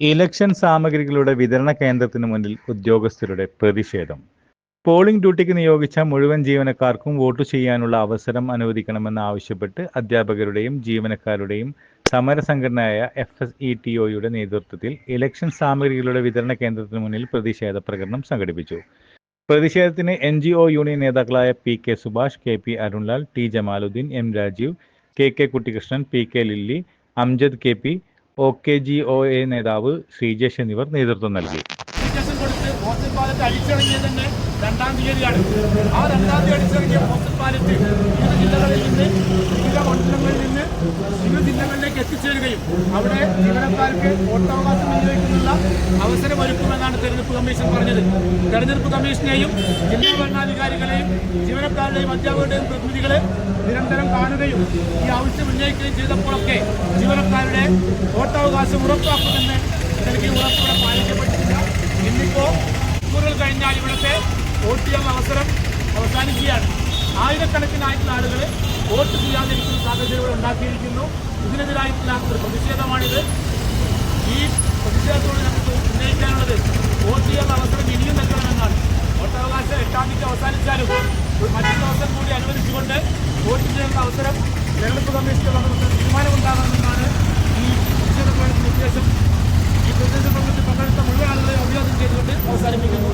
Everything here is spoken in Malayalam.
ഇലക്ഷൻ സാമഗ്രികളുടെ വിതരണ കേന്ദ്രത്തിന് മുന്നിൽ ഉദ്യോഗസ്ഥരുടെ പ്രതിഷേധം. പോളിംഗ് ഡ്യൂട്ടിക്ക് നിയോഗിച്ച മുഴുവൻ ജീവനക്കാർക്കും വോട്ട് ചെയ്യാനുള്ള അവസരം അനുവദിക്കണമെന്നാവശ്യപ്പെട്ട് അധ്യാപകരുടെയും ജീവനക്കാരുടെയും സമരസംഘടനയായ FSETOയുടെ നേതൃത്വത്തിൽ ഇലക്ഷൻ സാമഗ്രികളുടെ വിതരണ കേന്ദ്രത്തിന് മുന്നിൽ പ്രതിഷേധ പ്രകടനം സംഘടിപ്പിച്ചു. പ്രതിഷേധത്തിന് NGO യൂണിയൻ നേതാക്കളായ PK Subhash, KP Arunlal, T Jamaluddin, M Rajeev, KK Kuttikrishnan, PK Lilly, Amjad KP, OKGOA നേതാവ് ശ്രീജേഷ് എന്നിവർ നേതൃത്വം നൽകി. പോസ്റ്റൽ ബാലറ്റ് അടിച്ചിറങ്ങിയത് തന്നെ 2-ാം തീയതിയാണ്. ആ 2-ാം തീയതി അടിച്ചിറങ്ങിയ പോസ്റ്റൽ ബാലറ്റ് വിവിധ ജില്ലകളിൽ നിന്ന്, വിവിധ മണ്ഡലങ്ങളിൽ നിന്ന് വിവിധ ജില്ലകളിലേക്ക് എത്തിച്ചേരുകയും അവിടെ ജീവനക്കാർക്ക് വോട്ടവകാശം വിനിയോഗിക്കാനുള്ള അവസരമൊരുക്കുമെന്നാണ് തെരഞ്ഞെടുപ്പ് കമ്മീഷൻ പറഞ്ഞത്. തെരഞ്ഞെടുപ്പ് കമ്മീഷനെയും ജില്ലാ ഭരണാധികാരികളെയും ജീവനക്കാരുടെയും അധ്യാപകരുടെയും പ്രതിനിധികളെ നിരന്തരം കാണുകയും ഈ ആവശ്യം ഉന്നയിക്കുകയും ചെയ്തപ്പോഴൊക്കെ ജീവനക്കാരുടെ വോട്ടവകാശം ഉറപ്പാക്കുമെന്ന് നൽകിയ ഉറപ്പിവിടെ പാലിക്കപ്പെട്ടിട്ടില്ല. ഇന്നിപ്പോൾ മണിക്കൂറുകൾ കഴിഞ്ഞാൽ ഇവിടുത്തെ വോട്ട് ചെയ്യാൻ അവസരം അവസാനിക്കുകയാണ്. ആയിരക്കണക്കിനായിട്ടുള്ള ആളുകൾ വോട്ട് ചെയ്യാതിരിക്കുന്ന സാഹചര്യങ്ങൾ ഉണ്ടാക്കിയിരിക്കുന്നു. ഇതിനെതിരായിട്ടുള്ള ഒരു പ്രതിഷേധമാണിത്. ഈ പ്രതിഷേധത്തോട് നമുക്ക് ഉന്നയിക്കാനുള്ളത് വോട്ട് ചെയ്യാനുള്ള അവസരം ഇനിയും നൽകണമെന്നാണ്. വോട്ടവകാശം 8-ാം തീയതി അവസാനിച്ചാലും മറ്റൊരു അവസരം കൂടി അനുവദിച്ചുകൊണ്ട് വോട്ട് ചെയ്യാനുള്ള അവസരം തെരഞ്ഞെടുപ്പ് കമ്മീഷന്റെ ഭാഗത്ത് തീരുമാനമുണ്ടാകണമെന്നാണ് ഈ പ്രതിഷേധ പ്രകടനത്തിന് നിർദ്ദേശം. ഈ പ്രതിഷേധ പ്രകടനത്തിൽ പങ്കെടുത്ത മുഴുവൻ ആളുകളെ അഭിവാദ്യം ചെയ്തുകൊണ്ട് അവസാനിപ്പിക്കുന്നു.